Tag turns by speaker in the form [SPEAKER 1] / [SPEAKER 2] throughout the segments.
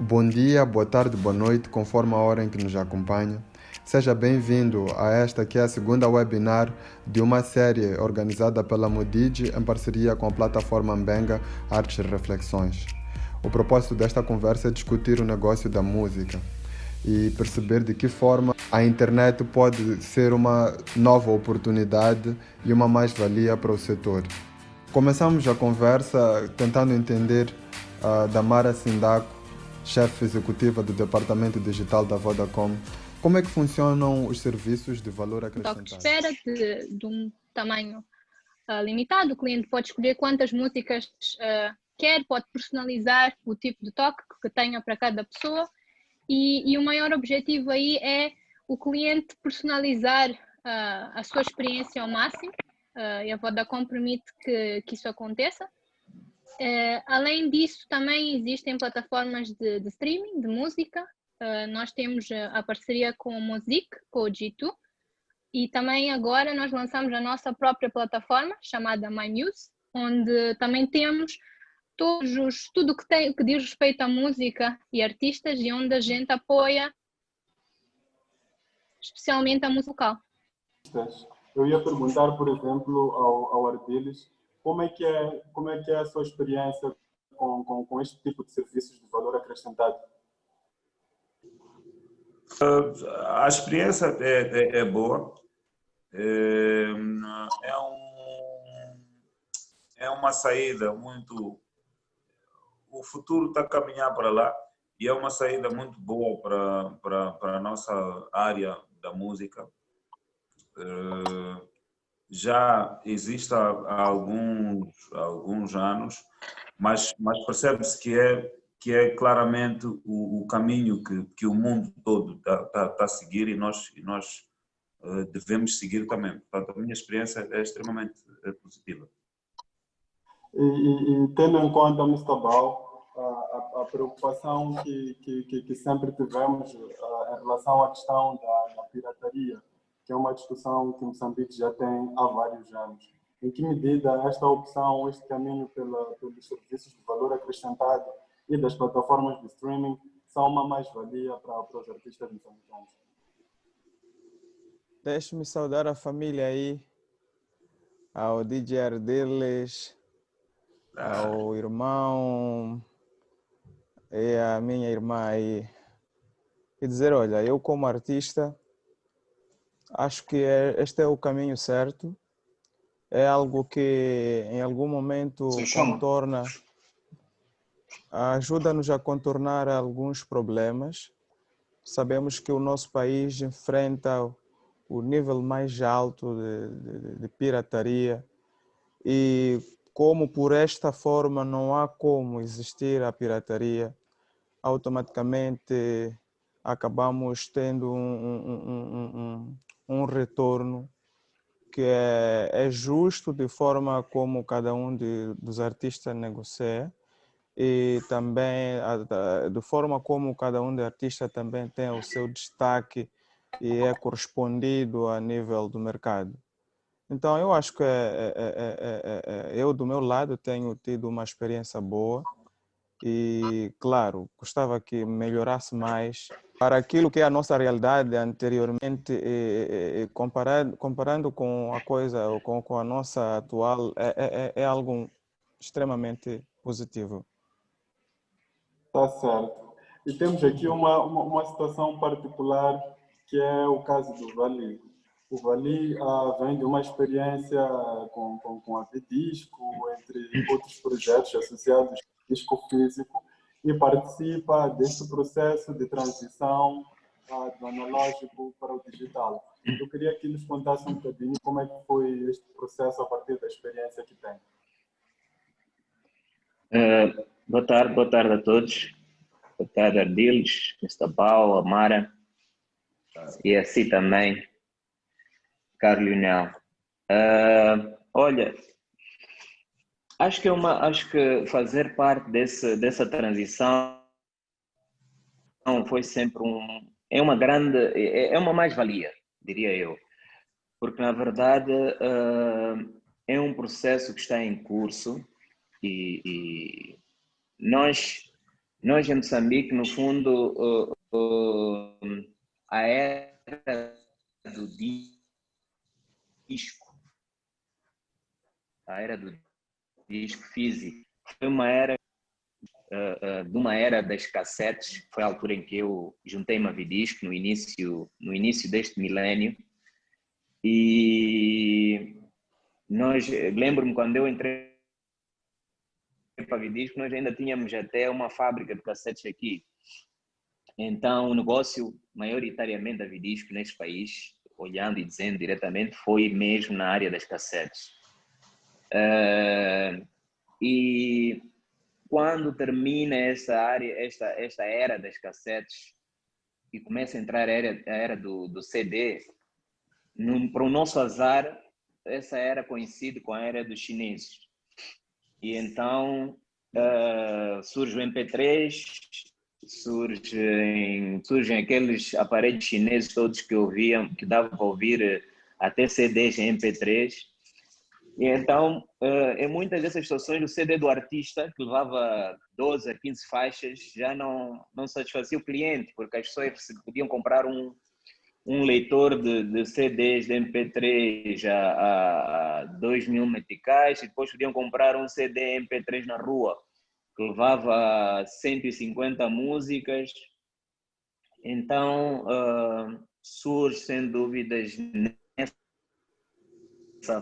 [SPEAKER 1] Bom dia, boa tarde, boa noite, conforme a hora em que nos acompanha. Seja bem-vindo a esta que é a segunda webinar de uma série organizada pela Modigi em parceria com a plataforma Mbenga Artes e Reflexões. O propósito desta conversa é discutir o negócio da música e perceber de que forma a internet pode ser uma nova oportunidade e uma mais-valia para o setor. Começamos a conversa tentando entender da Mara Sindaco, chefe executiva do Departamento Digital da Vodacom, como é que funcionam os serviços de valor
[SPEAKER 2] toque de
[SPEAKER 1] acrescentado.
[SPEAKER 2] espera de um tamanho limitado. O cliente pode escolher quantas músicas quer, pode personalizar o tipo de toque que tenha para cada pessoa e o maior objetivo aí é o cliente personalizar a sua experiência ao máximo e a Vodacom permite que isso aconteça. Além disso, também existem plataformas de streaming, de música. Nós temos a parceria com o Music, com o G2, e também agora nós lançamos a nossa própria plataforma, chamada MyMuse, onde também temos tudo que diz respeito à música e artistas e onde a gente apoia especialmente a música local.
[SPEAKER 3] Eu ia perguntar, por exemplo, ao Ardiles, como é que é a sua experiência com este tipo de serviços de valor acrescentado?
[SPEAKER 4] A experiência é boa. É uma saída muito... O futuro está a caminhar para lá e é uma saída muito boa para a nossa área da música. Já existe há alguns anos, mas percebe-se que é claramente o caminho que o mundo todo está a seguir e nós devemos seguir também. Portanto, a minha experiência é extremamente positiva.
[SPEAKER 3] E tendo em conta, Mr. Bal, a preocupação que sempre tivemos em relação à questão da pirataria, que é uma discussão que Moçambique já tem há vários anos. Em que medida esta opção, este caminho pelos serviços de valor acrescentado e das plataformas de streaming são uma mais-valia para os artistas moçambicanos?
[SPEAKER 5] Deixe-me saudar a família aí, ao DJ Ardiles, ao irmão e à minha irmã aí. E dizer, olha, eu como artista, acho que este é o caminho certo. É algo que em algum momento ajuda-nos a contornar alguns problemas. Sabemos que o nosso país enfrenta o nível mais alto de pirataria e como por esta forma não há como existir a pirataria, automaticamente acabamos tendo um retorno que é justo de forma como cada um dos artistas negocia e também de forma como cada um dos artistas também tem o seu destaque e é correspondido a nível do mercado. Então, eu acho que eu, do meu lado, tenho tido uma experiência boa e, claro, gostava que melhorasse mais para aquilo que é a nossa realidade anteriormente, comparando com a coisa, com a nossa atual, é algo extremamente positivo.
[SPEAKER 3] Está certo. E temos aqui uma situação particular, que é o caso do Vali. O Vali vem de uma experiência com a Vidisco, entre outros projetos associados ao disco físico, e participa deste processo de transição do analógico para o digital. Eu queria que nos contasse um bocadinho como é que foi este processo a partir da experiência que tem.
[SPEAKER 6] Boa tarde a todos. Boa tarde, Ardiles, Mr. Bal, Amara e assim também, Carlos Lionel. Olha, acho que fazer parte dessa transição foi sempre é uma mais-valia, diria eu, porque na verdade é um processo que está em curso e nós Nós em Moçambique, no fundo, a era do disco, a era do disco físico, foi uma era de uma era das cassetes. Foi a altura em que eu juntei-me a Vidisco no início deste milénio, e lembro-me quando eu entrei para a Vidisco, nós ainda tínhamos até uma fábrica de cassetes aqui. Então o negócio maioritariamente da Vidisco neste país, olhando e dizendo diretamente, foi mesmo na área das cassetes. E quando termina esta era das cassetes e começa a entrar a era do CD, para o nosso azar, essa era coincide com a era dos chineses. E então surge o MP3, surgem aqueles aparelhos chineses todos que dava para ouvir até CDs em MP3. E então, em muitas dessas situações, o CD do artista, que levava 12 a 15 faixas, já não satisfazia o cliente, porque as pessoas podiam comprar um leitor de CDs de MP3 a 2.000 meticais, e depois podiam comprar um CD MP3 na rua, que levava 150 músicas. Então, surge, sem dúvidas, nessa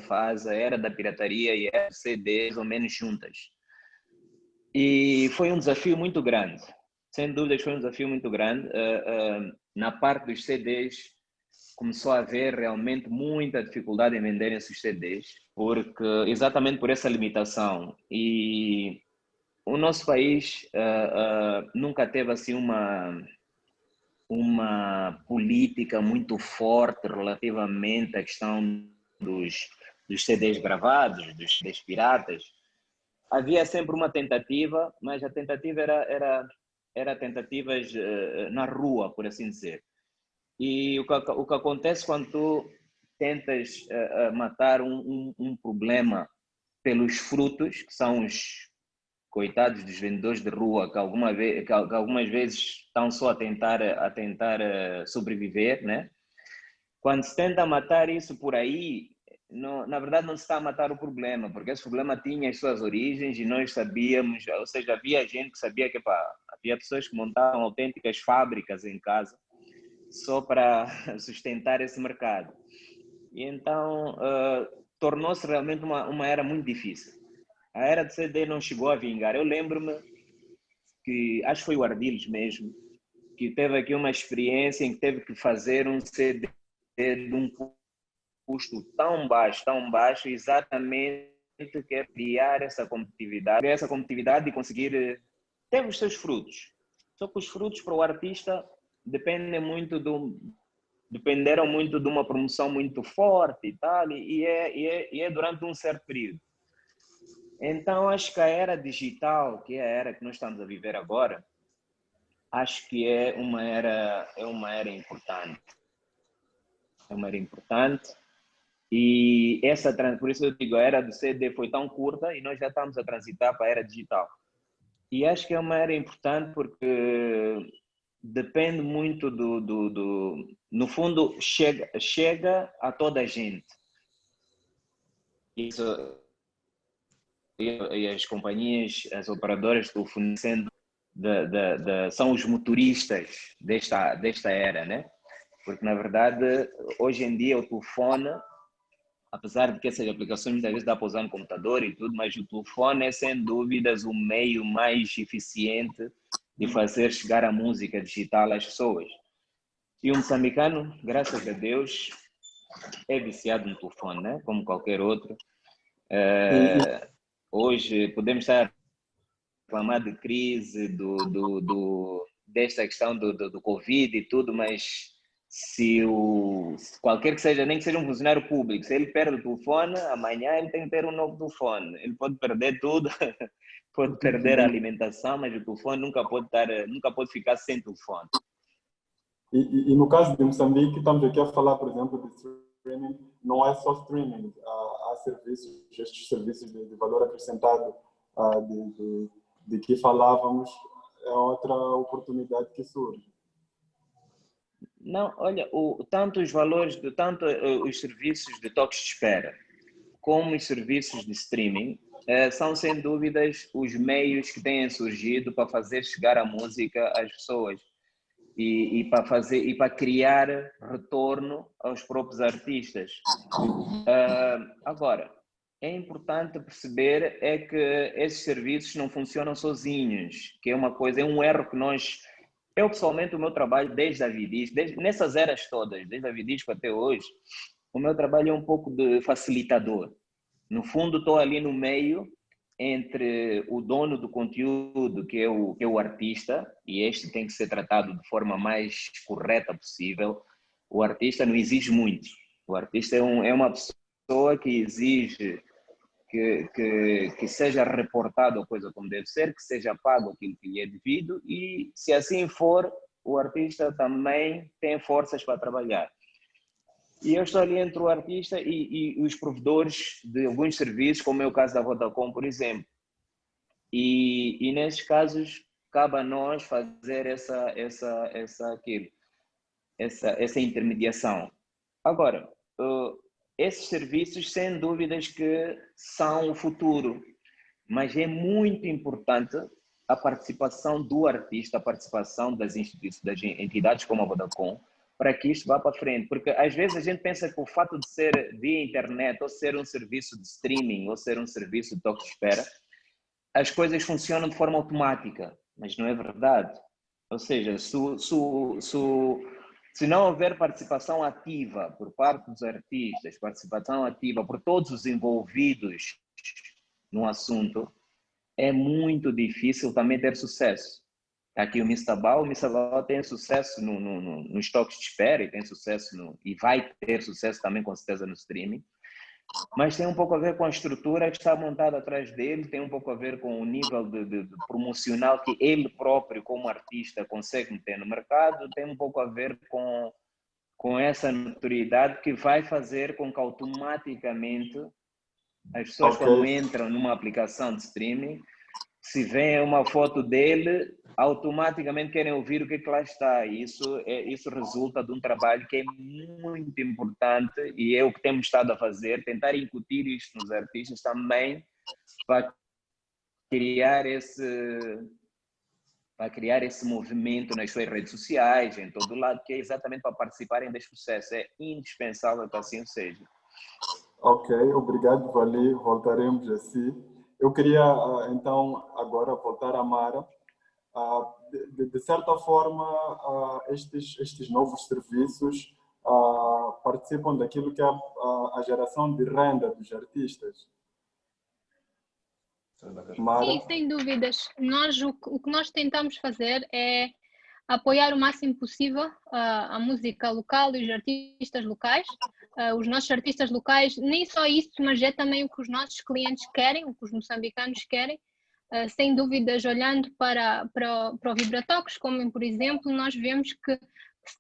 [SPEAKER 6] fase, a era da pirataria e a era do CD, mais ou menos juntas. E foi um desafio muito grande. Sem dúvidas, foi um desafio muito grande. Na parte dos CDs, começou a haver realmente muita dificuldade em venderem esses CDs, exatamente por essa limitação. E o nosso país nunca teve assim uma política muito forte relativamente à questão dos CDs gravados, dos CDs piratas. Havia sempre uma tentativa, mas a tentativa era tentativas na rua, por assim dizer. E o que acontece quando tu tentas matar um problema pelos frutos, que são os coitados dos vendedores de rua, que algumas vezes estão só a tentar sobreviver, né? Quando se tenta matar isso por aí, na verdade não se está a matar o problema, porque esse problema tinha as suas origens e nós sabíamos, ou seja, havia gente que sabia que havia pessoas que montavam autênticas fábricas em casa só para sustentar esse mercado. E então tornou-se realmente uma era muito difícil. A era do CD não chegou a vingar. Eu lembro-me que, acho que foi o Ardiles mesmo, que teve aqui uma experiência em que teve que fazer um CD de um custo tão baixo, exatamente que é criar essa competitividade e conseguir ter os seus frutos. Só que os frutos para o artista dependeram muito de uma promoção muito forte e tal, e é durante um certo período. Então, acho que a era digital, que é a era que nós estamos a viver agora, acho que é uma era importante. É uma era importante. E por isso eu digo, a era do CD foi tão curta e nós já estamos a transitar para a era digital. E acho que é uma era importante porque depende muito no fundo, chega a toda a gente. Isso, e as companhias, as operadoras estão fornecendo, são os motoristas desta era, né? Porque, na verdade, hoje em dia o telefone, apesar de que essas aplicações muitas vezes dá para usar no computador e tudo, mas o telefone é, sem dúvidas, o meio mais eficiente de fazer chegar a música digital às pessoas. E o moçambicano, graças a Deus, é viciado no telefone, né? Como qualquer outro. Hoje podemos estar a reclamar de crise, desta questão do Covid e tudo, mas se qualquer que seja, nem que seja um funcionário público, se ele perde o telefone, amanhã ele tem que ter um novo telefone. Ele pode perder tudo, pode perder a alimentação, mas o telefone nunca pode ficar sem telefone.
[SPEAKER 3] E no caso de Moçambique, estamos aqui a falar, por exemplo, de streaming. Não é só streaming, há estes serviços de valor acrescentado de que falávamos, é outra oportunidade que surge.
[SPEAKER 6] Não, olha, tanto os valores, tanto os serviços de toques de espera, como os serviços de streaming, são sem dúvidas os meios que têm surgido para fazer chegar a música às pessoas e para criar retorno aos próprios artistas. Agora, é importante perceber é que esses serviços não funcionam sozinhos, que é uma coisa, é um erro que eu pessoalmente, o meu trabalho desde a Vidisco, nessas eras todas, desde a Vidisco até hoje, o meu trabalho é um pouco de facilitador. No fundo, estou ali no meio entre o dono do conteúdo, que é o artista, e este tem que ser tratado de forma mais correta possível. O artista não exige muito. O artista é uma pessoa que exige que seja reportado a coisa como deve ser, que seja pago aquilo que lhe é devido, e se assim for, o artista também tem forças para trabalhar. E eu estou ali entre o artista e os provedores de alguns serviços, como é o caso da Vodacom, por exemplo. E nesses casos, cabe a nós fazer essa intermediação. Agora, esses serviços, sem dúvidas que são o futuro, mas é muito importante a participação do artista, a participação das instituições, das entidades como a Vodacom, para que isto vá para frente, porque às vezes a gente pensa que o fato de ser via internet, ou ser um serviço de streaming, ou ser um serviço de toque de espera, as coisas funcionam de forma automática, mas não é verdade. Ou seja, se não houver participação ativa por parte dos artistas, participação ativa por todos os envolvidos no assunto, é muito difícil também ter sucesso. Aqui o Mistabal tem sucesso nos toques de espera e tem sucesso e vai ter sucesso também com certeza no streaming, mas tem um pouco a ver com a estrutura que está montada atrás dele, tem um pouco a ver com o nível de promocional que ele próprio como artista consegue meter no mercado, tem um pouco a ver com essa notoriedade que vai fazer com que automaticamente as pessoas quando entram numa aplicação de streaming, se vê uma foto dele, automaticamente querem ouvir o que lá está. E isso resulta de um trabalho que é muito importante e é o que temos estado a fazer, tentar incutir isto nos artistas também para criar esse movimento nas suas redes sociais, em todo lado, que é exatamente para participarem deste processo. É indispensável que assim seja.
[SPEAKER 3] Ok, obrigado, Vali. Voltaremos a si. Eu queria, então, agora voltar a Mara. De certa forma, estes novos serviços participam daquilo que é a geração de renda dos artistas.
[SPEAKER 2] Mara? Sim, sem dúvidas. O que nós tentamos fazer é apoiar o máximo possível a música local e os artistas locais. Os nossos artistas locais, nem só isso, mas é também o que os nossos clientes querem, o que os moçambicanos querem. Sem dúvidas, olhando para o Vibratox, como por exemplo, nós vemos que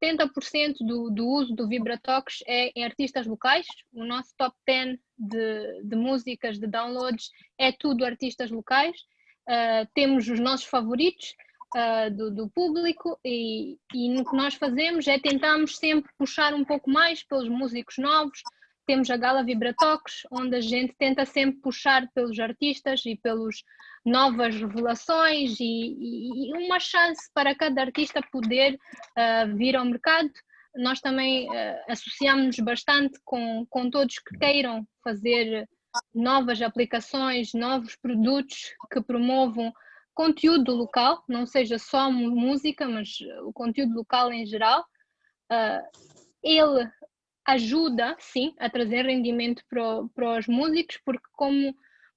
[SPEAKER 2] 70% do uso do Vibratox é em artistas locais. O nosso top 10 de músicas, de downloads, é tudo artistas locais. Temos os nossos favoritos do público e o que nós fazemos é tentamos sempre puxar um pouco mais pelos músicos novos. Temos a Gala Vibratox, onde a gente tenta sempre puxar pelos artistas e pelas novas revelações e uma chance para cada artista poder vir ao mercado. Nós também associamos-nos bastante com todos que queiram fazer novas aplicações, novos produtos que promovam conteúdo local, não seja só música, mas o conteúdo local em geral. Ele ajuda, sim, a trazer rendimento para os músicos, porque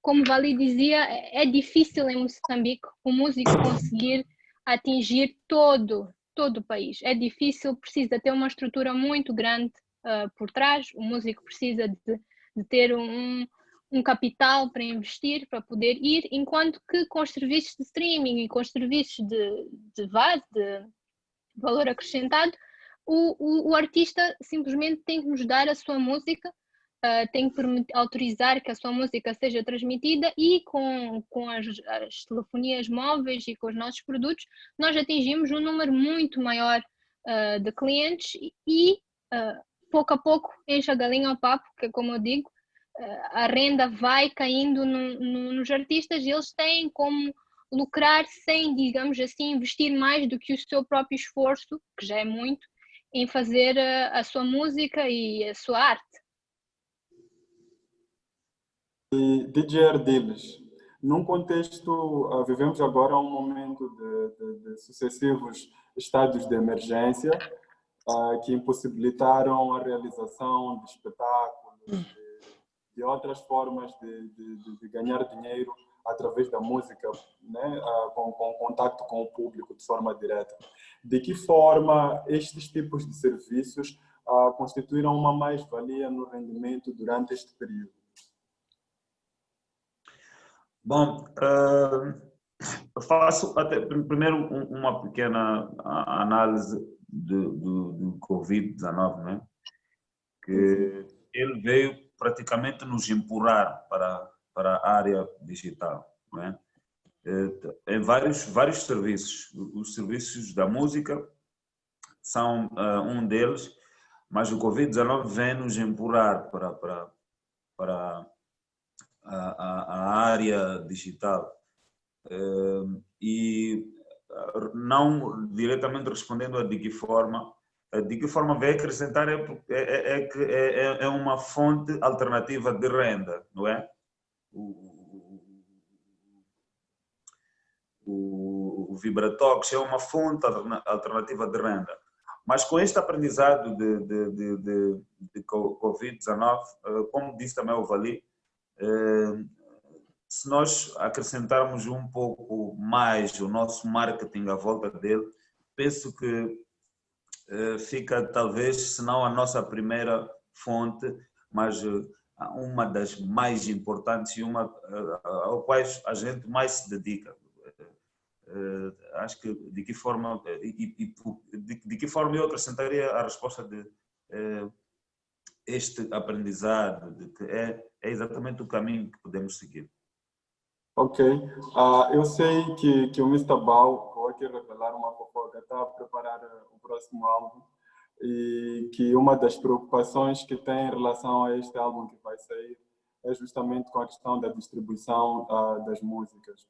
[SPEAKER 2] como Vali dizia, é difícil em Moçambique o músico conseguir atingir todo o país. É difícil, precisa ter uma estrutura muito grande por trás, o músico precisa de ter um capital para investir, para poder ir, enquanto que com os serviços de streaming e com os serviços de valor acrescentado, o artista simplesmente tem que nos dar a sua música tem que autorizar que a sua música seja transmitida, e com as telefonias móveis e com os nossos produtos, nós atingimos um número muito maior de clientes e pouco a pouco enche a galinha ao papo, que como eu digo, a renda vai caindo nos artistas e eles têm como lucrar sem, digamos assim, investir mais do que o seu próprio esforço, que já é muito, em fazer a sua música e a sua arte.
[SPEAKER 3] E DJ Ardiles, num contexto, vivemos agora um momento de sucessivos estados de emergência que impossibilitaram a realização de espetáculos, de outras formas de ganhar dinheiro através da música, né, com contato com o público de forma direta. De que forma estes tipos de serviços constituíram uma mais-valia no rendimento durante este período?
[SPEAKER 4] Bom, eu faço até primeiro uma pequena análise do Covid-19, né? Que ele veio praticamente nos empurrar para a área digital, né? Em vários serviços. Os serviços da música são um deles, mas o Covid-19 vem nos empurrar para a área digital. E não diretamente respondendo a de que forma vai acrescentar é uma fonte alternativa de renda, não é? O Vibratox é uma fonte alternativa de renda. Mas com este aprendizado de Covid-19, como disse também o Vali, se nós acrescentarmos um pouco mais o nosso marketing à volta dele, penso que fica talvez, se não a nossa primeira fonte, mas uma das mais importantes e uma ao qual a gente mais se dedica. Acho que de que forma eu acrescentaria a resposta de este aprendizado, de que é exatamente o caminho que podemos seguir.
[SPEAKER 3] Ok. Eu sei que o Mr. Bao, vou aqui revelar uma fofoca, está a preparar o próximo álbum e que uma das preocupações que tem em relação a este álbum que vai sair é justamente com a questão da distribuição das músicas.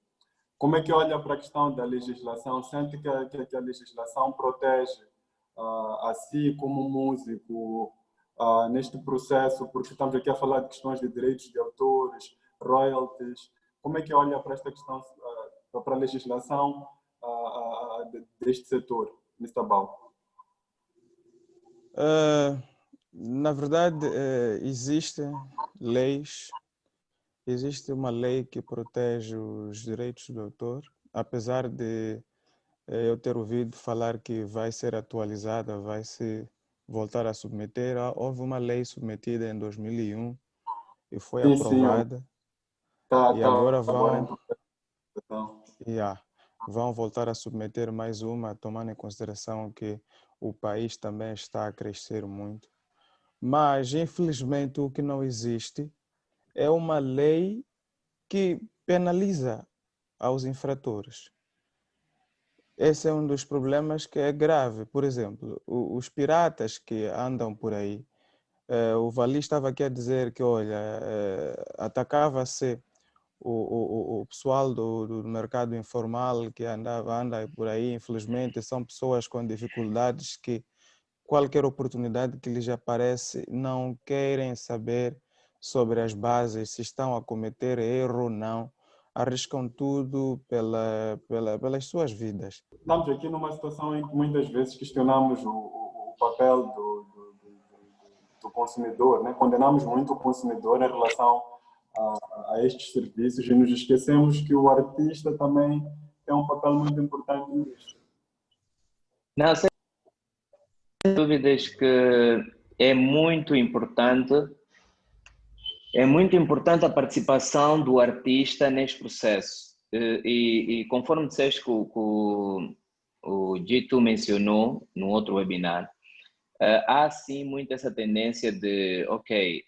[SPEAKER 3] Como é que olha para a questão da legislação? Sente que a legislação protege a si como músico neste processo? Porque estamos aqui a falar de questões de direitos de autores, royalties. Como é que olha para esta questão, para a legislação deste setor, Mr. Bao?
[SPEAKER 5] Na verdade, existem leis. Existe uma lei que protege os direitos do autor, apesar de eu ter ouvido falar que vai ser atualizada, vai se voltar a submeter. Houve uma lei submetida em 2001 e foi aprovada. E agora vão voltar a submeter mais uma, tomando em consideração que o país também está a crescer muito. Mas, infelizmente, o que não existe é uma lei que penaliza aos infratores. Esse é um dos problemas que é grave. Por exemplo, os piratas que andam por aí, o Vali estava aqui a dizer que, olha, atacava-se o pessoal do mercado informal que anda por aí, infelizmente, são pessoas com dificuldades que qualquer oportunidade que lhes aparece não querem saber sobre as bases, se estão a cometer erro ou não, arriscam tudo pelas suas vidas.
[SPEAKER 3] Estamos aqui numa situação em que muitas vezes questionamos o papel do consumidor, né? Condenamos muito o consumidor em relação a estes serviços e nos esquecemos que o artista também tem um papel muito importante nisto.
[SPEAKER 6] Não, sem dúvidas que é muito importante a participação do artista neste processo. E conforme disseste que o G2 mencionou no outro webinar, há sim muito essa tendência de, ok,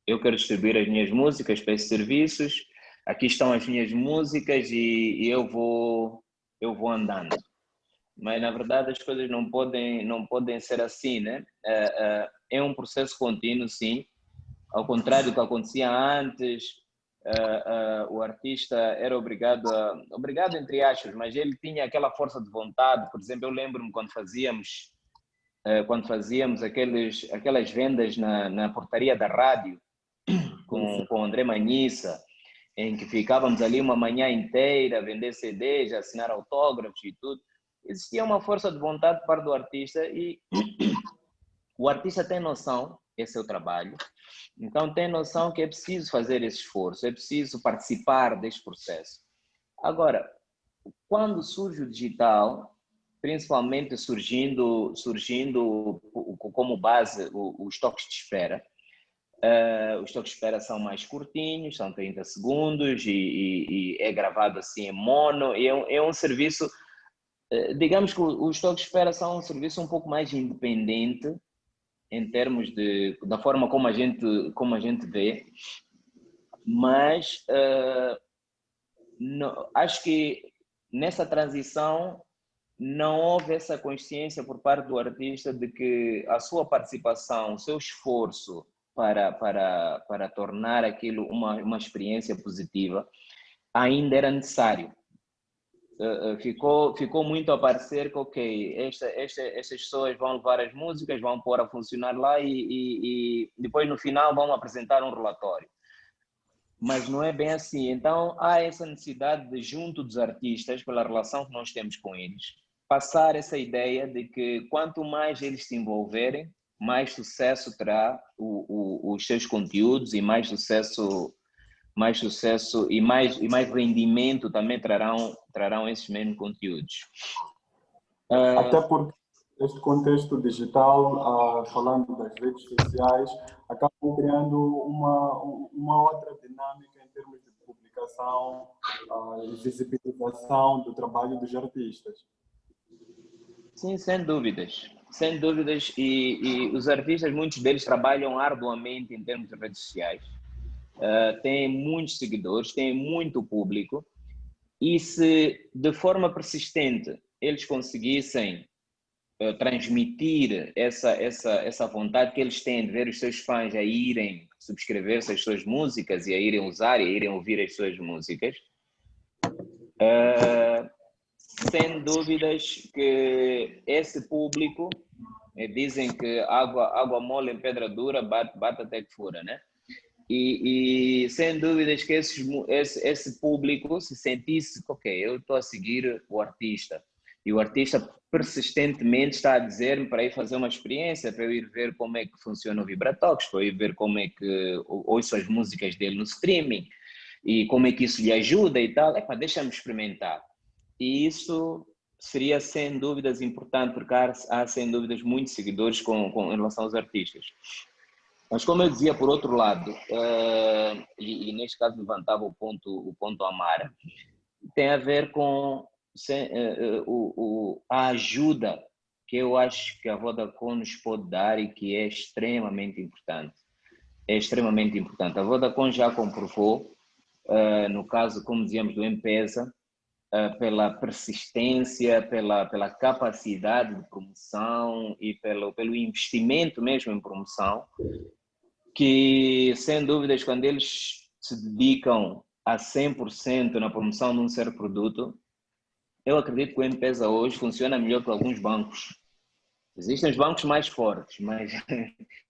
[SPEAKER 6] eu quero distribuir as minhas músicas para esses serviços, aqui estão as minhas músicas e eu vou andando. Mas na verdade as coisas não podem ser assim, né? É um processo contínuo, sim. Ao contrário do que acontecia antes, o artista era obrigado entre aspas, mas ele tinha aquela força de vontade. Por exemplo, eu lembro-me quando fazíamos aquelas vendas na portaria da rádio com o André Manhissa, em que ficávamos ali uma manhã inteira a vender CDs, a assinar autógrafos e tudo. Existia uma força de vontade para do artista e o artista tem noção, esse é o trabalho, então tem noção que é preciso fazer esse esforço, é preciso participar deste processo. Agora, quando surge o digital, principalmente surgindo como base os toques de espera, os toques de espera são mais curtinhos, são 30 segundos e é gravado assim em mono, é um serviço, digamos que os toques de espera são um serviço um pouco mais independente em termos da forma como a gente vê, mas acho que nessa transição não houve essa consciência por parte do artista de que a sua participação, o seu esforço para tornar aquilo uma experiência positiva ainda era necessário. Ficou muito a parecer que, ok, estas pessoas vão levar as músicas, vão pôr a funcionar lá e depois no final vão apresentar um relatório. Mas não é bem assim. Então há essa necessidade de, junto dos artistas, pela relação que nós temos com eles, passar essa ideia de que quanto mais eles se envolverem, mais sucesso terá os seus conteúdos e mais sucesso e mais rendimento também trarão esses mesmos conteúdos.
[SPEAKER 3] Até porque este contexto digital, falando das redes sociais, acabam criando uma outra dinâmica em termos de publicação e visibilização do trabalho dos artistas.
[SPEAKER 6] Sim, sem dúvidas. Sem dúvidas. E os artistas, muitos deles trabalham arduamente em termos de redes sociais. Têm muitos seguidores, têm muito público. E se de forma persistente eles conseguissem transmitir essa vontade que eles têm de ver os seus fãs a irem subscrever-se às suas músicas e a irem usar e a irem ouvir as suas músicas, sem dúvidas que esse público, dizem que água mole em pedra dura bate até que fura, né? E sem dúvidas que esse público se sentisse, ok, eu estou a seguir o artista e o artista persistentemente está a dizer-me para ir fazer uma experiência, para eu ir ver como é que funciona o Vibratox, para eu ir ver como é que ouço as músicas dele no streaming e como é que isso lhe ajuda e tal. Deixa-me experimentar. E isso seria sem dúvidas importante, porque há sem dúvidas muitos seguidores em relação aos artistas. Mas como eu dizia, por outro lado, e neste caso levantava o ponto Amara, tem a ver com a ajuda que eu acho que a Vodacom nos pode dar e que é extremamente importante. É extremamente importante. A Vodacom já comprovou, no caso, como dizíamos, do M-Pesa, pela persistência, pela capacidade de promoção e pelo investimento mesmo em promoção, que, sem dúvidas, quando eles se dedicam a 100% na promoção de um certo produto, eu acredito que o M-Pesa hoje funciona melhor que alguns bancos. Existem os bancos mais fortes, mas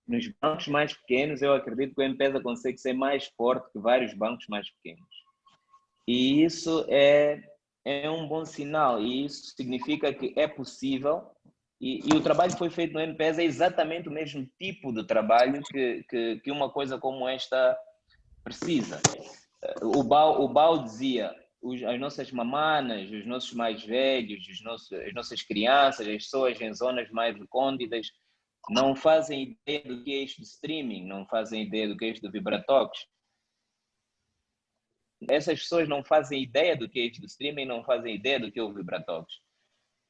[SPEAKER 6] nos bancos mais pequenos eu acredito que o M-Pesa consegue ser mais forte que vários bancos mais pequenos. E isso é um bom sinal, e isso significa que é possível, e o trabalho que foi feito no M-Pesa é exatamente o mesmo tipo de trabalho que uma coisa como esta precisa. O Bau dizia, as nossas mamanas, os nossos mais velhos, as nossas crianças, as pessoas em zonas mais recônditas, não fazem ideia do que é isto de streaming, não fazem ideia do que é isto de Vibratox. Essas pessoas não fazem ideia do que é isto do streaming, não fazem ideia do que é o Vibratox.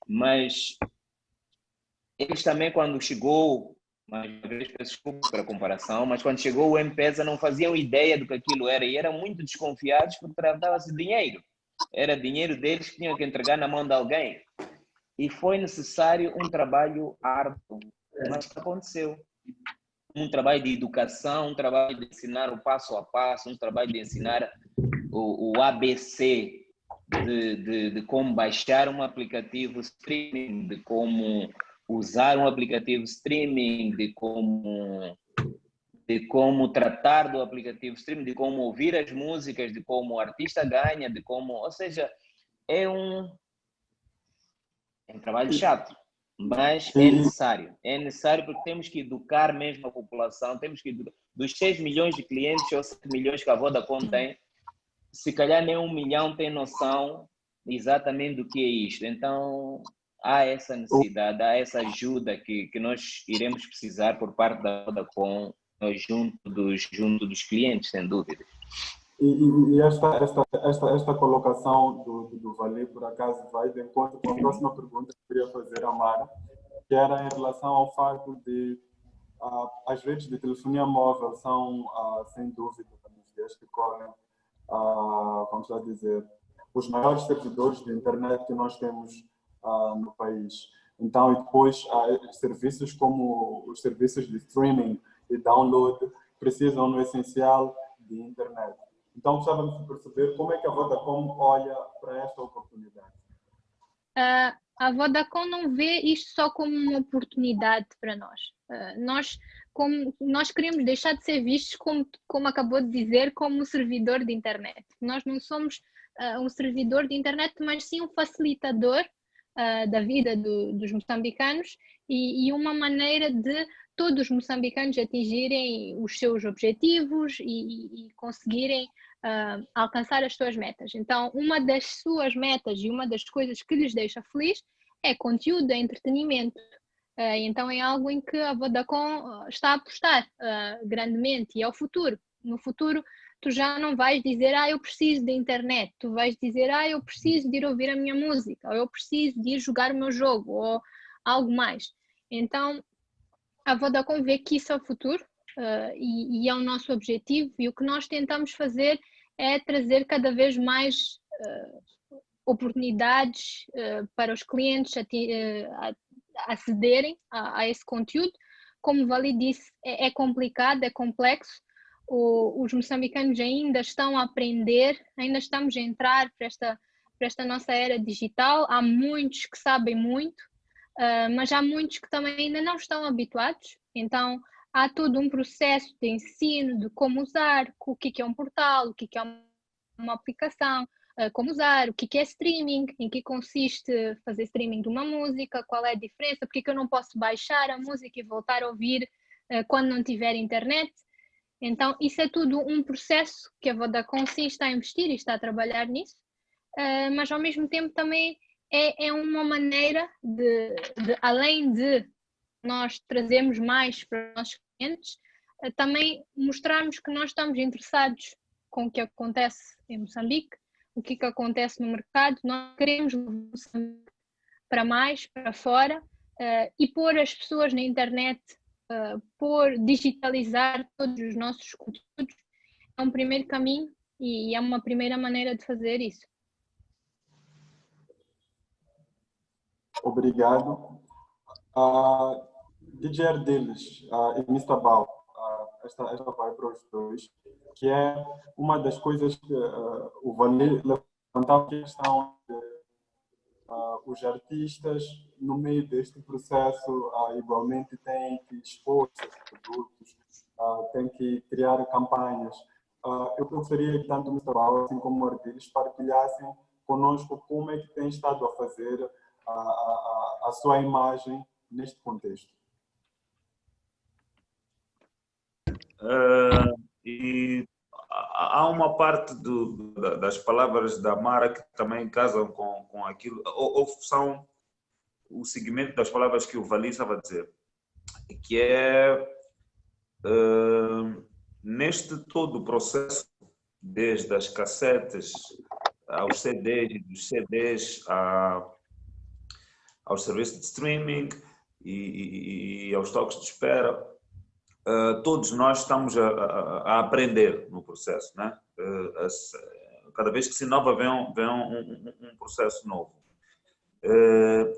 [SPEAKER 6] Mas eles também, quando chegou, mais uma vez peço desculpa pela comparação, mas quando chegou o M-Pesa não faziam ideia do que aquilo era e eram muito desconfiados porque tratava-se de dinheiro. Era dinheiro deles que tinham que entregar na mão de alguém. E foi necessário um trabalho árduo, mas aconteceu. Um trabalho de educação, um trabalho de ensinar o passo a passo, um trabalho de ensinar o ABC de como baixar um aplicativo streaming, de como usar um aplicativo streaming, de como tratar do aplicativo streaming, de como ouvir as músicas, de como o artista ganha, de como... Ou seja, é um trabalho chato, mas é necessário. É necessário porque temos que educar mesmo a população, temos que educar. Dos 6 milhões de clientes ou 7 milhões que a Vodacom tem, se calhar nem 1 milhão tem noção exatamente do que é isto. Então, há essa necessidade, há essa ajuda que nós iremos precisar por parte da Vodacom junto dos clientes, sem dúvida.
[SPEAKER 3] E esta colocação do Vali, por acaso, vai de encontro com a próxima pergunta que eu queria fazer à Mara, que era em relação ao fato de as redes de telefonia móvel são, sem dúvida, nos dias que correm, vamos lá dizer, os maiores servidores de internet que nós temos no país. Então, e depois, serviços como os serviços de streaming e download precisam, no essencial, de internet. Então, gostávamos de perceber como é que a Vodacom olha para esta oportunidade.
[SPEAKER 2] A Vodacom não vê isto só como uma oportunidade para nós. Nós queremos deixar de ser vistos, como acabou de dizer, como um servidor de internet. Nós não somos um servidor de internet, mas sim um facilitador da vida dos moçambicanos e uma maneira de todos os moçambicanos atingirem os seus objetivos e conseguirem alcançar as suas metas. Então, uma das suas metas e uma das coisas que lhes deixa feliz é conteúdo, é entretenimento. Então, é algo em que a Vodacom está a apostar grandemente e é o futuro. No futuro, tu já não vais dizer, eu preciso de internet. Tu vais dizer, eu preciso de ir ouvir a minha música, ou eu preciso de ir jogar o meu jogo, ou algo mais. Então, a Vodacom vê que isso é o futuro e é o nosso objetivo, e o que nós tentamos fazer é trazer cada vez mais oportunidades para os clientes acederem a esse conteúdo. Como o Vali disse, é complicado, é complexo. Os moçambicanos ainda estão a aprender, ainda estamos a entrar para esta nossa era digital. Há muitos que sabem muito, mas há muitos que também ainda não estão habituados. Então, há todo um processo de ensino de como usar, o que é um portal, o que é uma aplicação, como usar, o que é streaming, em que consiste fazer streaming de uma música, qual é a diferença, porque que eu não posso baixar a música e voltar a ouvir quando não tiver internet. Então, isso é tudo um processo que a Vodacom sim está a investir e está a trabalhar nisso, mas ao mesmo tempo também é uma maneira de além de nós trazermos mais para os nossos clientes, também mostrarmos que nós estamos interessados com o que acontece em Moçambique, o que acontece no mercado. Nós queremos Moçambique para mais, para fora, e pôr as pessoas na internet, digitalizar todos os nossos conteúdos, é um primeiro caminho e é uma primeira maneira de fazer isso.
[SPEAKER 3] Obrigado. DJ Ardiles e Mr. Bal, esta vai para os dois, que é uma das coisas que o Vali levantava, a questão de os artistas, no meio deste processo, igualmente têm que expor seus produtos, têm que criar campanhas. Eu gostaria que tanto o Mr. Bal, assim como o Ardiles, partilhassem conosco como é que tem estado a fazer a sua imagem neste contexto.
[SPEAKER 4] E há uma parte das palavras da Mara que também casam com aquilo, ou são o segmento das palavras que o Vali estava a dizer, que é neste todo o processo, desde as cassetes aos CDs, dos CDs aos serviços de streaming e aos toques de espera, todos nós estamos a aprender no processo, né? Cada vez que se inova vem um processo novo.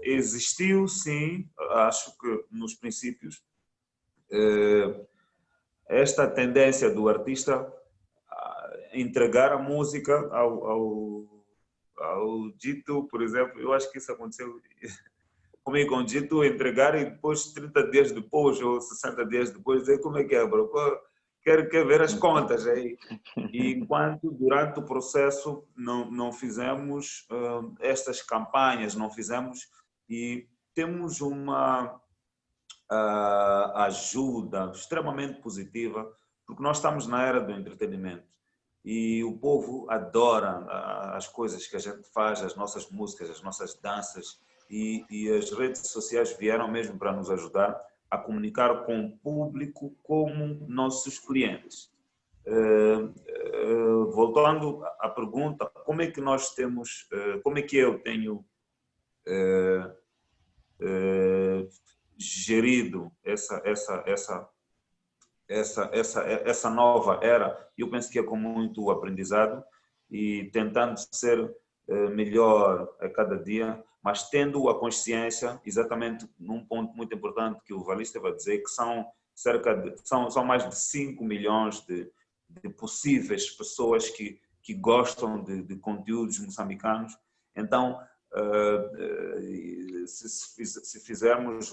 [SPEAKER 4] Existiu, sim, acho que nos princípios, esta tendência do artista a entregar a música ao dito, por exemplo. Eu acho que isso aconteceu comigo com o dito, entregar e depois 30 dias depois ou 60 dias depois dizer como é que é, bro? Quer ver as contas aí. E enquanto durante o processo não fizemos estas campanhas, não fizemos, e temos uma ajuda extremamente positiva, porque nós estamos na era do entretenimento e o povo adora as coisas que a gente faz, as nossas músicas, as nossas danças, e as redes sociais vieram mesmo para nos ajudar a comunicar com o público como nossos clientes. Voltando à pergunta, como é que nós temos, como é que eu tenho gerido essa nova era? Eu penso que é com muito aprendizado e tentando ser melhor a cada dia, mas tendo a consciência, exatamente num ponto muito importante que o Vali estava a dizer, que são são mais de 5 milhões de possíveis pessoas que gostam de conteúdos moçambicanos. Então, se fizermos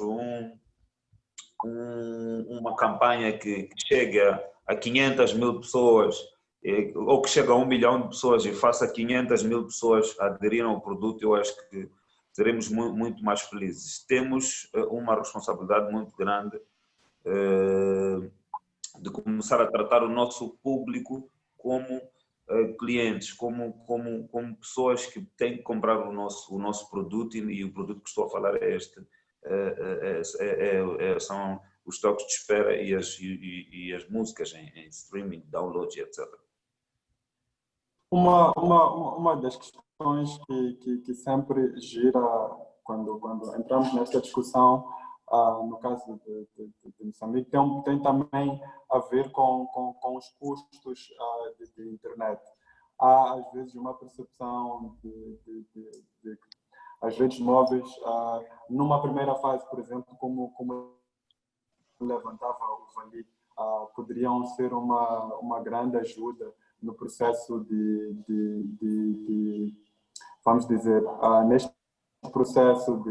[SPEAKER 4] uma campanha que chegue a 500 mil pessoas, ou que chegue a 1 milhão de pessoas e faça 500 mil pessoas aderirem ao produto, eu acho que seremos muito mais felizes. Temos uma responsabilidade muito grande de começar a tratar o nosso público como clientes, como pessoas que têm que comprar o nosso produto, e o produto que estou a falar é este. São os toques de espera e as músicas em streaming, download, etc.
[SPEAKER 3] Uma das questões que sempre gira quando entramos nesta discussão, no caso de Moçambique, tem também a ver com os custos de internet. Há, às vezes, uma percepção de as redes móveis, numa primeira fase, por exemplo, como levantava o Vali, poderiam ser uma grande ajuda no processo vamos dizer, neste processo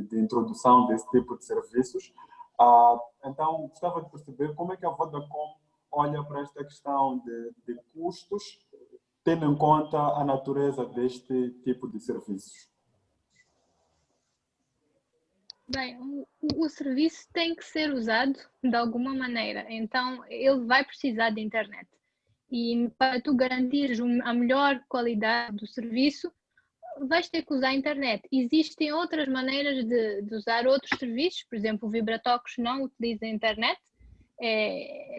[SPEAKER 3] de introdução desse tipo de serviços. Então, gostava de perceber como é que a Vodacom olha para esta questão de custos, tendo em conta a natureza deste tipo de serviços.
[SPEAKER 2] Bem, o serviço tem que ser usado de alguma maneira, então ele vai precisar de internet. E para tu garantires a melhor qualidade do serviço, vais ter que usar a internet. Existem outras maneiras de usar outros serviços, por exemplo, o Vibratox não utiliza a internet,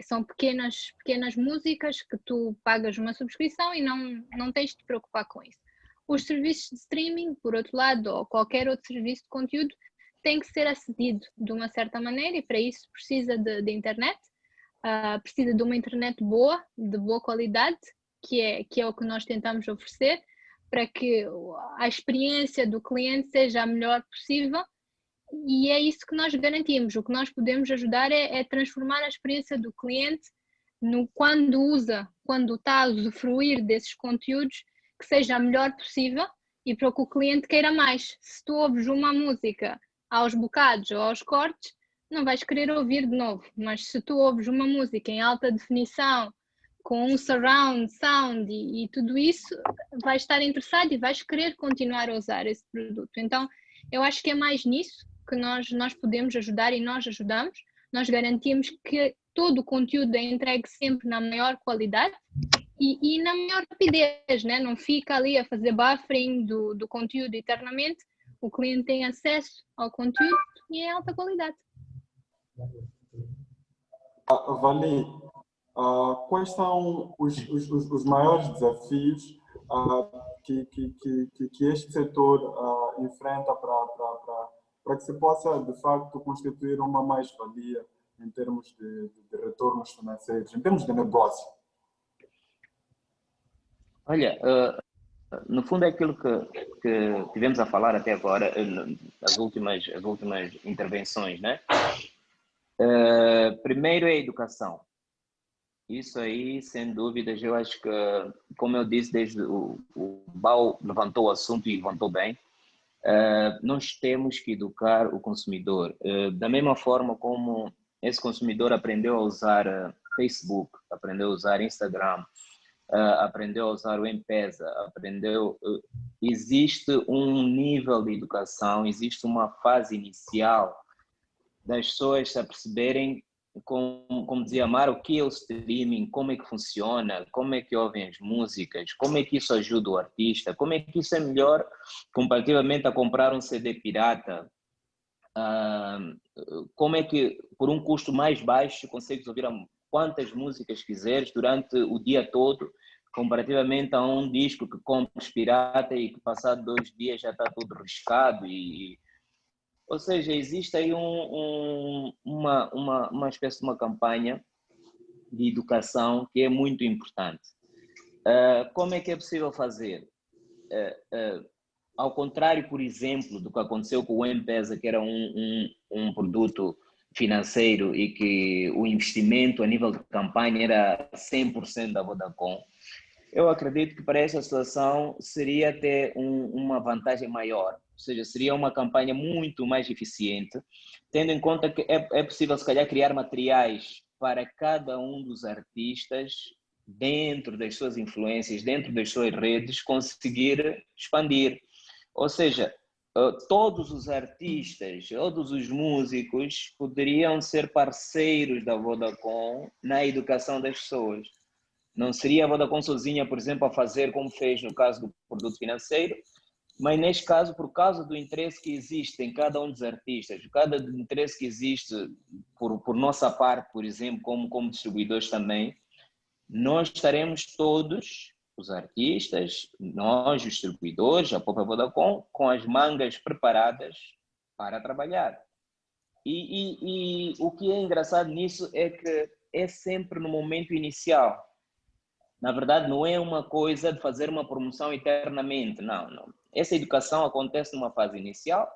[SPEAKER 2] são pequenas músicas que tu pagas uma subscrição e não tens de te preocupar com isso. Os serviços de streaming, por outro lado, ou qualquer outro serviço de conteúdo, tem que ser acedido de uma certa maneira, e para isso precisa de internet, precisa de uma internet boa, de boa qualidade, que é o que nós tentamos oferecer, para que a experiência do cliente seja a melhor possível, e é isso que nós garantimos. O que nós podemos ajudar é transformar a experiência do cliente quando está a usufruir desses conteúdos, que seja a melhor possível e para que o cliente queira mais. Se tu ouves uma música aos bocados ou aos cortes, não vais querer ouvir de novo, mas se tu ouves uma música em alta definição, com um surround sound e tudo isso, vais estar interessado e vais querer continuar a usar esse produto. Então, eu acho que é mais nisso que nós podemos ajudar, e nós ajudamos. Nós garantimos que todo o conteúdo é entregue sempre na maior qualidade e na maior rapidez, né? Não fica ali a fazer buffering do conteúdo eternamente. O cliente tem acesso ao conteúdo e é alta qualidade.
[SPEAKER 3] Vali, quais são os maiores desafios que este setor enfrenta para que se possa, de facto, constituir uma mais-valia em termos de retornos financeiros, em termos de negócio?
[SPEAKER 6] Olha, no fundo é aquilo que tivemos a falar até agora, as últimas intervenções, né? Primeiro é a educação. Isso aí, sem dúvidas, eu acho que, como eu disse, desde o Bau levantou o assunto e levantou bem, nós temos que educar o consumidor. Da mesma forma como esse consumidor aprendeu a usar Facebook, aprendeu a usar Instagram, aprendeu a usar o M-Pesa, existe um nível de educação, existe uma fase inicial das pessoas se aperceberem, como dizia Mara, o que é o streaming, como é que funciona, como é que ouvem as músicas, como é que isso ajuda o artista, como é que isso é melhor comparativamente a comprar um CD pirata, como é que por um custo mais baixo consegues ouvir quantas músicas quiseres durante o dia todo, comparativamente a um disco que compras pirata e que passado 2 dias já está tudo riscado. Ou seja, existe aí uma espécie de uma campanha de educação que é muito importante. Como é que é possível fazer? Ao contrário, por exemplo, do que aconteceu com o M-Pesa, que era um produto financeiro e que o investimento a nível de campanha era 100% da Vodacom, eu acredito que para essa situação seria ter uma vantagem maior, ou seja, seria uma campanha muito mais eficiente, tendo em conta que é possível, se calhar, criar materiais para cada um dos artistas dentro das suas influências, dentro das suas redes, conseguir expandir. Ou seja, todos os artistas, todos os músicos poderiam ser parceiros da Vodacom na educação das pessoas. Não seria a Vodacom sozinha, por exemplo, a fazer como fez no caso do produto financeiro, mas neste caso, por causa do interesse que existe em cada um dos artistas, cada interesse que existe por nossa parte, por exemplo, como distribuidores também, nós estaremos todos, os artistas, nós, os distribuidores, a própria Vodacom, com as mangas preparadas para trabalhar. E o que é engraçado nisso é que é sempre no momento inicial. Na verdade, não é uma coisa de fazer uma promoção eternamente, não. Essa educação acontece numa fase inicial.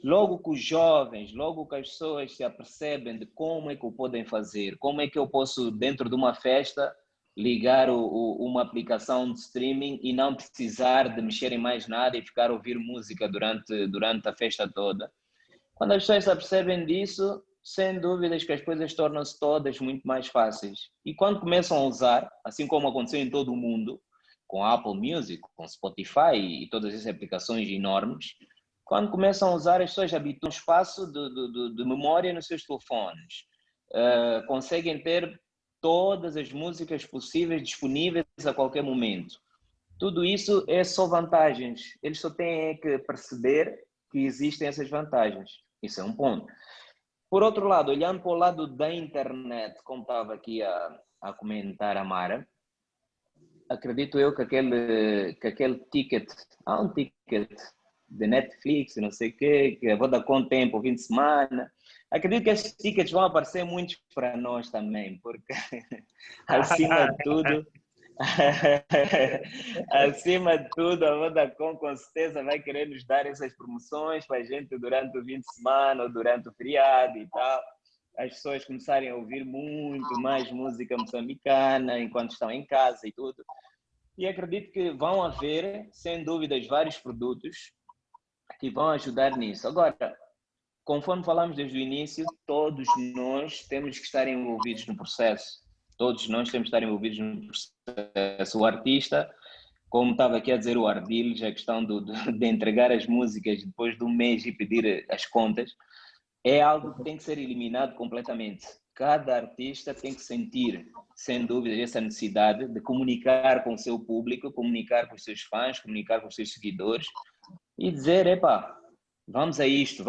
[SPEAKER 6] Logo que os jovens, logo que as pessoas se apercebem de como é que o podem fazer, como é que eu posso, dentro de uma festa, ligar uma aplicação de streaming e não precisar de mexer em mais nada e ficar a ouvir música durante a festa toda. Quando as pessoas se apercebem disso, sem dúvidas que as coisas tornam-se todas muito mais fáceis. E quando começam a usar, assim como aconteceu em todo o mundo, com a Apple Music, com Spotify e todas essas aplicações enormes, quando começam a usar, as pessoas habituam um espaço de memória nos seus telefones. Conseguem ter todas as músicas possíveis disponíveis a qualquer momento. Tudo isso é só vantagens. Eles só têm que perceber que existem essas vantagens. Isso é um ponto. Por outro lado, olhando para o lado da internet, como estava aqui a comentar a Mara, acredito eu que aquele ticket, há um ticket de Netflix, não sei o quê, que a Vodacom tem por 20 semanas. Acredito que esses tickets vão aparecer muitos para nós também, porque acima de tudo, acima de tudo, a Vodacom com certeza vai querer nos dar essas promoções para a gente durante o fim de semana ou durante o feriado e tal. As pessoas começarem a ouvir muito mais música moçambicana enquanto estão em casa e tudo. E acredito que vão haver, sem dúvidas, vários produtos que vão ajudar nisso. Agora, conforme falamos desde o início, todos nós temos que estar envolvidos no processo. Todos nós temos que estar envolvidos no processo. O artista, como estava aqui a dizer o Ardil, a questão de entregar as músicas depois de um mês e pedir as contas, é algo que tem que ser eliminado completamente. Cada artista tem que sentir, sem dúvida, essa necessidade de comunicar com o seu público, comunicar com os seus fãs, comunicar com os seus seguidores e dizer, epá, vamos a isto,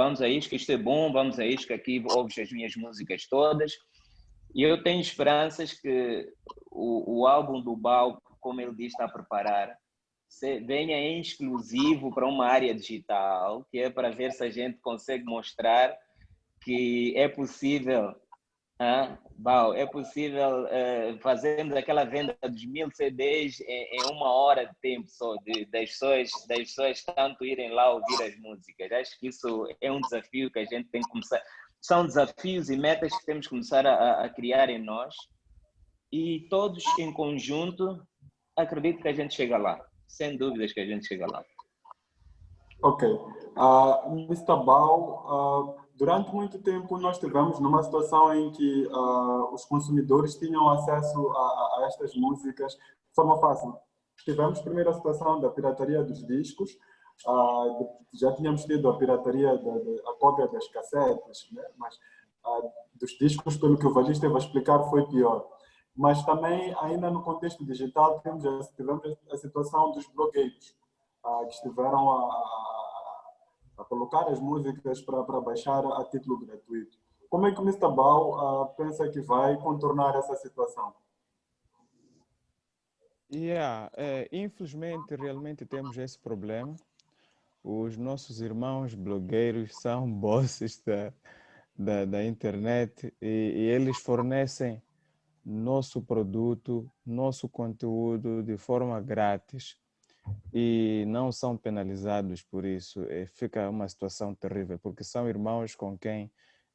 [SPEAKER 6] que isto é bom, vamos a isto, que aqui ouves as minhas músicas todas. E eu tenho esperanças que o álbum do Bau, como ele diz, está a preparar, venha em exclusivo para uma área digital, que é para ver se a gente consegue mostrar que é possível. É possível fazermos aquela venda dos 1000 CDs em 1 hora de tempo só, das pessoas tanto irem lá ouvir as músicas. Acho que isso é um desafio que a gente tem que começar. São desafios e metas que temos que começar a criar em nós, e todos em conjunto, acredito que a gente chega lá. Sem dúvidas que a gente chega lá.
[SPEAKER 3] Ok. Mr. Bao, durante muito tempo nós estivemos numa situação em que os consumidores tinham acesso a estas músicas de forma fácil. Tivemos primeiro a situação da pirataria dos discos, já tínhamos tido a pirataria, a cópia das cassetes, né? Mas dos discos, pelo que o Vali esteve a explicar, foi pior. Mas também, ainda no contexto digital, tivemos a situação dos blogueiros, que estiveram a colocar as músicas para baixar a título gratuito. Como é que o Mr. Bao pensa que vai contornar essa situação?
[SPEAKER 5] Infelizmente, realmente temos esse problema. Os nossos irmãos blogueiros são bosses da internet e eles fornecem nosso produto, nosso conteúdo de forma grátis e não são penalizados por isso. Fica uma situação terrível, porque são irmãos com quem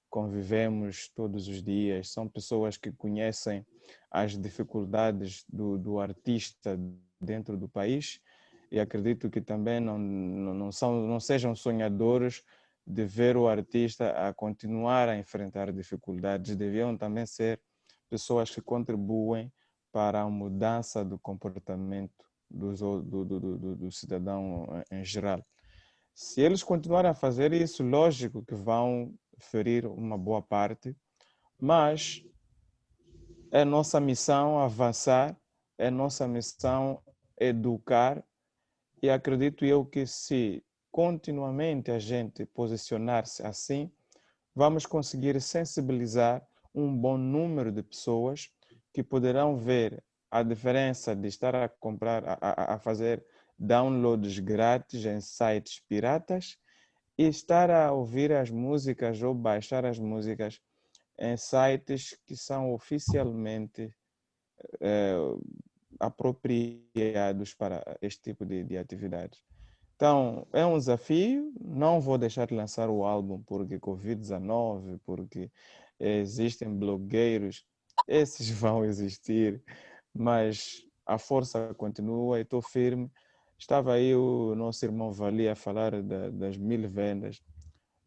[SPEAKER 5] convivemos todos os dias, são pessoas que conhecem as dificuldades do artista dentro do país, e acredito que também não sejam sonhadores de ver o artista a continuar a enfrentar dificuldades. Deviam também ser pessoas que contribuem para a mudança do comportamento do cidadão em geral. Se eles continuarem a fazer isso, lógico que vão ferir uma boa parte, mas é nossa missão avançar, é nossa missão educar, e acredito eu que se continuamente a gente posicionar-se assim, vamos conseguir sensibilizar um bom número de pessoas que poderão ver a diferença de estar a comprar, a fazer downloads grátis em sites piratas e estar a ouvir as músicas ou baixar as músicas em sites que são oficialmente apropriados para este tipo de atividades. Então, é um desafio. Não vou deixar de lançar o álbum porque Covid-19, porque existem blogueiros, esses vão existir, mas a força continua e estou firme. Estava aí o nosso irmão Vali a falar das 1000 vendas.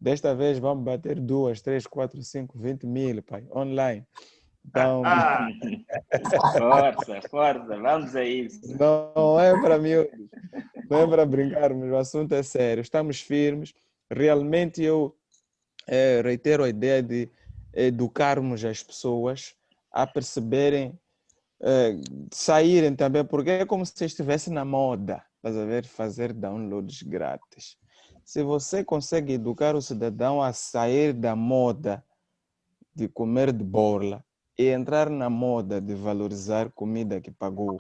[SPEAKER 5] Desta vez vamos bater 2, 3, 4, 5, 20 mil, pai, online. Então,
[SPEAKER 6] Força, vamos a isso.
[SPEAKER 5] Não é para miúdos, não é para brincarmos, o assunto é sério, estamos firmes. Realmente eu reitero a ideia de educarmos as pessoas a perceberem, saírem também, porque é como se estivesse na moda, estás a ver, fazer downloads grátis. Se você consegue educar o cidadão a sair da moda de comer de borla e entrar na moda de valorizar comida que pagou,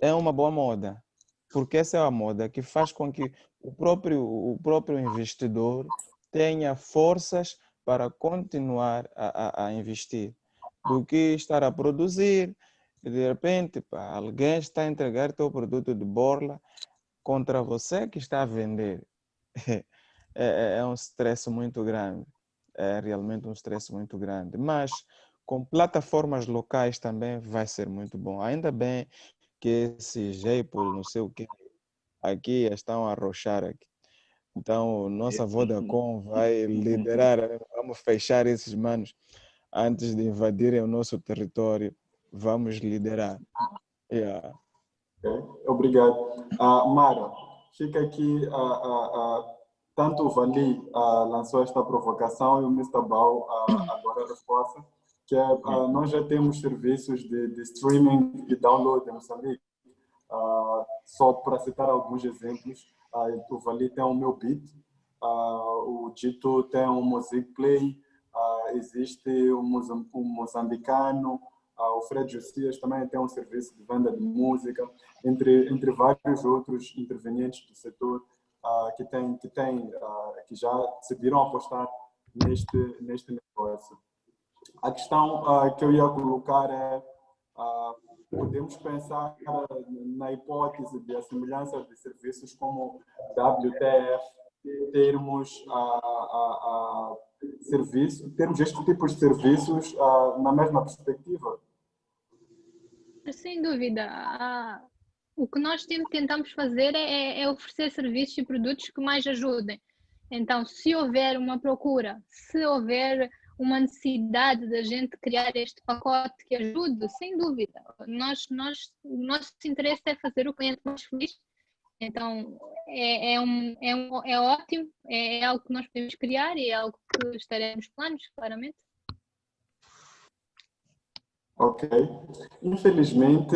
[SPEAKER 5] é uma boa moda, porque essa é a moda que faz com que o próprio investidor tenha forças para continuar a investir, do que estar a produzir e de repente alguém está a entregar teu produto de borla contra você que está a vender. É um stress muito grande, é realmente um stress muito grande, mas com plataformas locais também vai ser muito bom. Ainda bem que esse J-Pool, não sei o que, aqui estão a arrochar aqui. Então, nossa Vodacom vai liderar, vamos fechar esses manos antes de invadirem o nosso território. Vamos liderar. Yeah.
[SPEAKER 3] Okay. Obrigado. Mara, fica aqui, tanto o Vali lançou esta provocação e o Mr. Bao agora reforça, que nós já temos serviços de streaming e download em Moçambique. Só para citar alguns exemplos, o Vali tem o Meu Beat, o Dito tem o Music Play, existe o Moçambicano, O Fred Josias também tem um serviço de venda de música, entre vários outros intervenientes do setor que já decidiram apostar neste negócio. A questão que eu ia colocar é podemos pensar na hipótese de a semelhança de serviços como WTF, termos este tipo de serviços na mesma perspectiva?
[SPEAKER 2] Sem dúvida. O que nós tentamos fazer é oferecer serviços e produtos que mais ajudem. Então, se houver uma procura, se houver uma necessidade da gente criar este pacote que ajude, sem dúvida. O nosso interesse é fazer o cliente mais feliz. Então, é ótimo, é algo que nós podemos criar e é algo que estaremos planos, claramente.
[SPEAKER 3] Ok. Infelizmente,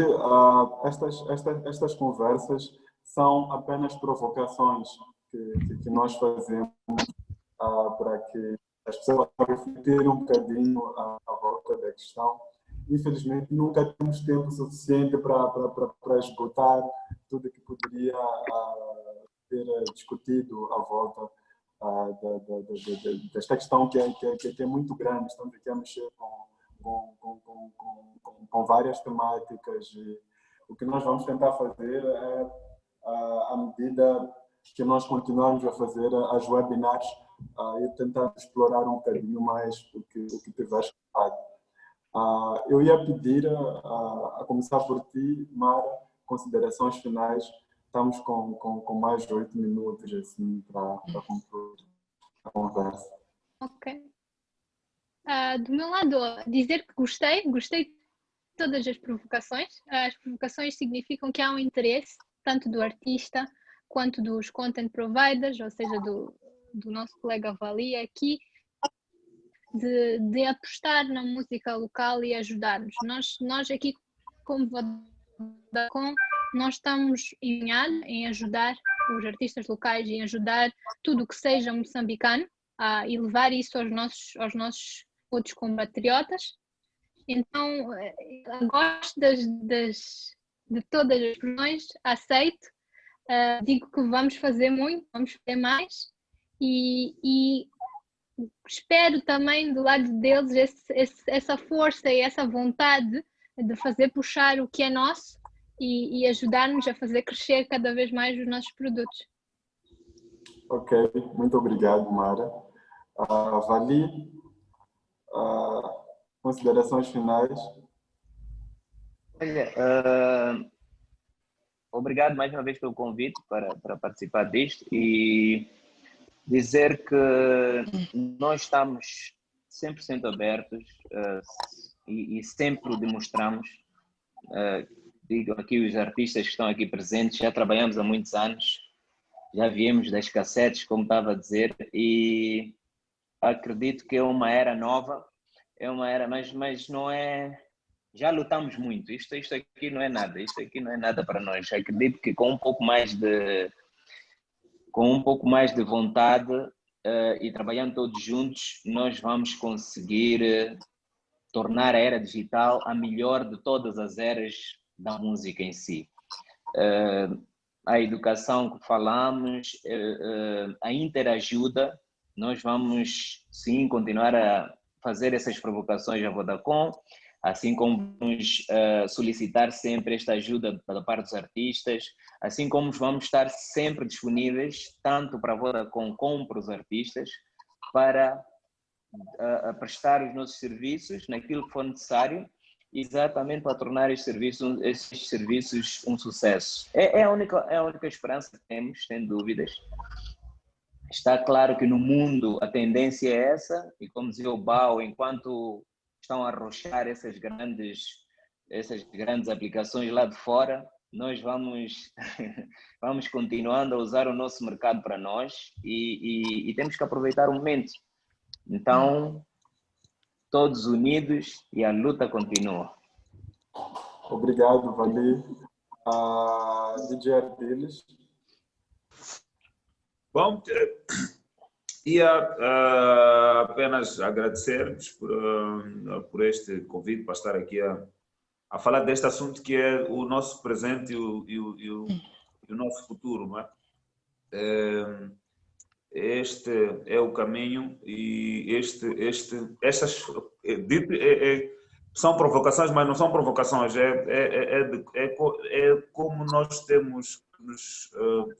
[SPEAKER 3] estas conversas são apenas provocações que nós fazemos para que as pessoas refletirem um bocadinho à volta da questão. Infelizmente, nunca temos tempo suficiente para esgotar tudo que poderia ter discutido à volta desta questão que é muito grande. Estamos aqui a mexer com várias temáticas e o que nós vamos tentar fazer é, à medida que nós continuarmos a fazer as webinars, e tentar explorar um bocadinho mais o que tiveres falado. Eu ia pedir, a começar por ti, Mara, considerações finais. Estamos com mais de 8 minutos assim, para concluir a conversa.
[SPEAKER 2] Ok. Do meu lado, dizer que gostei de todas as provocações. As provocações significam que há um interesse, tanto do artista quanto dos content providers, ou seja, do nosso colega Vali aqui, de apostar na música local e ajudar-nos. Nós aqui, como Vodacom, nós estamos empenhados em ajudar os artistas locais e em ajudar tudo o que seja moçambicano e levar isso aos nossos outros compatriotas. Então, gosto de todas as opiniões, aceito, digo que vamos fazer muito, vamos fazer mais e espero também do lado deles essa força e essa vontade de fazer puxar o que é nosso e ajudar-nos a fazer crescer cada vez mais os nossos produtos.
[SPEAKER 3] Ok, muito obrigado, Mara. Vali, considerações finais?
[SPEAKER 6] Olha, obrigado mais uma vez pelo convite para participar disto e dizer que nós estamos 100% abertos e sempre o demonstramos. Digo aqui os artistas que estão aqui presentes, já trabalhamos há muitos anos, já viemos das cassetes, como estava a dizer, e acredito que é uma era nova, é uma era, mas não é... Já lutamos muito, isto aqui não é nada, isto aqui não é nada para nós. Acredito que com um pouco mais de vontade e trabalhando todos juntos, nós vamos conseguir tornar a era digital a melhor de todas as eras da música em si. A educação que falamos, a interajuda, nós vamos sim continuar a fazer essas provocações à Vodacom, assim como vamos solicitar sempre esta ajuda da parte dos artistas, assim como vamos estar sempre disponíveis, tanto para a Vodacom como para os artistas, para prestar os nossos serviços naquilo que for necessário, exatamente para tornar esses serviços um sucesso. É a única esperança que temos, sem dúvidas. Está claro que no mundo a tendência é essa, e como dizia o Bao, enquanto estão a arrochar essas grandes aplicações lá de fora, nós vamos continuando a usar o nosso mercado para nós e temos que aproveitar o momento. Então, todos unidos e a luta continua.
[SPEAKER 3] Obrigado, Vali. DJ Ardiles.
[SPEAKER 4] Bom, apenas agradecer-vos por este convite para estar aqui a falar deste assunto que é o nosso presente e o nosso futuro, não é? Este é o caminho e estas são provocações, mas não são provocações, é como nós temos que nos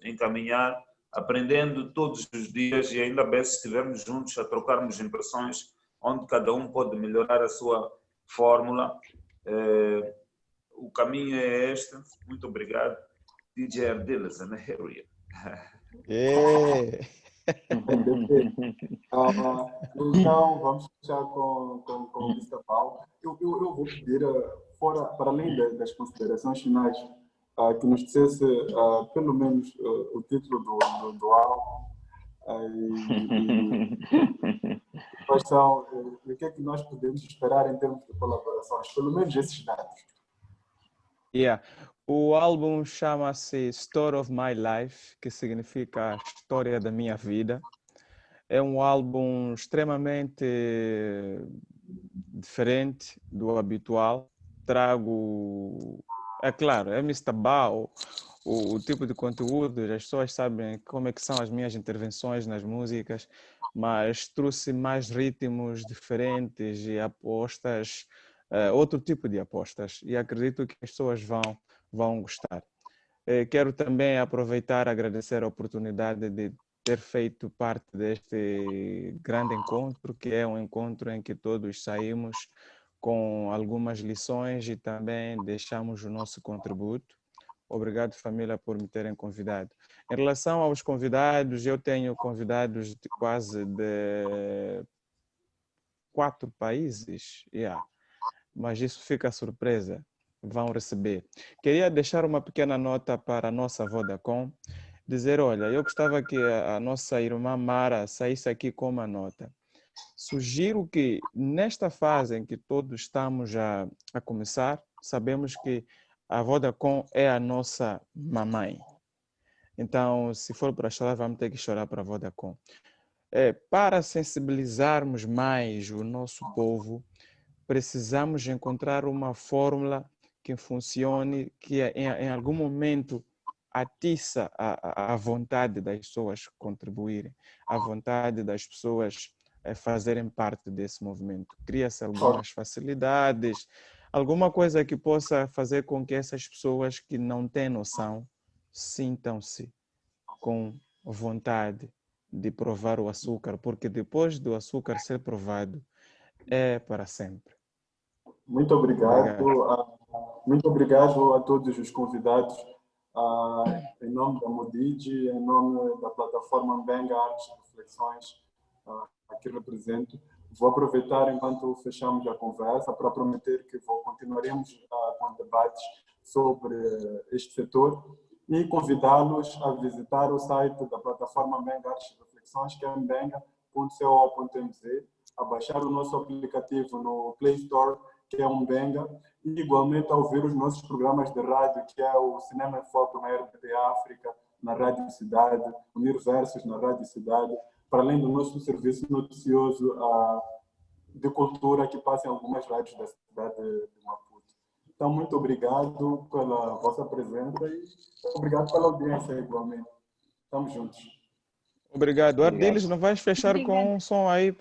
[SPEAKER 4] encaminhar, aprendendo todos os dias, e ainda bem se estivermos juntos a trocarmos impressões, onde cada um pode melhorar a sua fórmula. O caminho é este. Muito obrigado. DJ Ardiles and the area.
[SPEAKER 3] Então, vamos fechar com o Mr. Paulo. Eu vou pedir, para além das considerações finais, que nos dissesse pelo menos o título do álbum e quais são, o que é que nós podemos esperar em termos de colaborações, pelo menos esses dados.
[SPEAKER 5] O álbum chama-se Story of My Life, que significa a história da minha vida. É um álbum extremamente diferente do habitual. Trago, é claro, é Mr. Bao, o tipo de conteúdo, as pessoas sabem como é que são as minhas intervenções nas músicas, mas trouxe mais ritmos diferentes e apostas, outro tipo de apostas, e acredito que as pessoas vão gostar. Quero também aproveitar e agradecer a oportunidade de ter feito parte deste grande encontro, que é um encontro em que todos saímos com algumas lições e também deixamos o nosso contributo. Obrigado, família, por me terem convidado. Em relação aos convidados, eu tenho convidados de quase de 4 países, mas isso fica surpresa, vão receber. Queria deixar uma pequena nota para a nossa Vodacom, dizer, olha, eu gostava que a nossa irmã Mara saísse aqui com uma nota. Sugiro que nesta fase em que todos estamos a começar, sabemos que a Vodacom é a nossa mamãe. Então, se for para chorar, vamos ter que chorar para a Vodacom. Para sensibilizarmos mais o nosso povo, precisamos encontrar uma fórmula que funcione, que em algum momento atiça a vontade das pessoas contribuírem, a vontade das pessoas fazerem parte desse movimento. Cria-se algumas facilidades, alguma coisa que possa fazer com que essas pessoas que não têm noção sintam-se com vontade de provar o açúcar, porque depois do açúcar ser provado, é para sempre.
[SPEAKER 3] Muito obrigado. Muito obrigado a todos os convidados. Em nome da Modid, em nome da plataforma Mbenga Artes e Reflexões, aqui represento. Vou aproveitar enquanto fechamos a conversa para prometer que continuaremos com debates sobre este setor e convidá-los a visitar o site da plataforma Mbenga Artes e Reflexões, que é mbenga.co.mz, a baixar o nosso aplicativo no Play Store, que é Mbenga, e igualmente a ouvir os nossos programas de rádio, que é o Cinema em Foco na RTP África, na Rádio Cidade, Universos na Rádio Cidade, para além do nosso serviço noticioso de cultura que passa em algumas rádios da cidade de Maputo. Então, muito obrigado pela vossa presença e obrigado pela audiência igualmente. Estamos juntos.
[SPEAKER 5] Obrigado. Ardiles, não vais fechar com um som aí?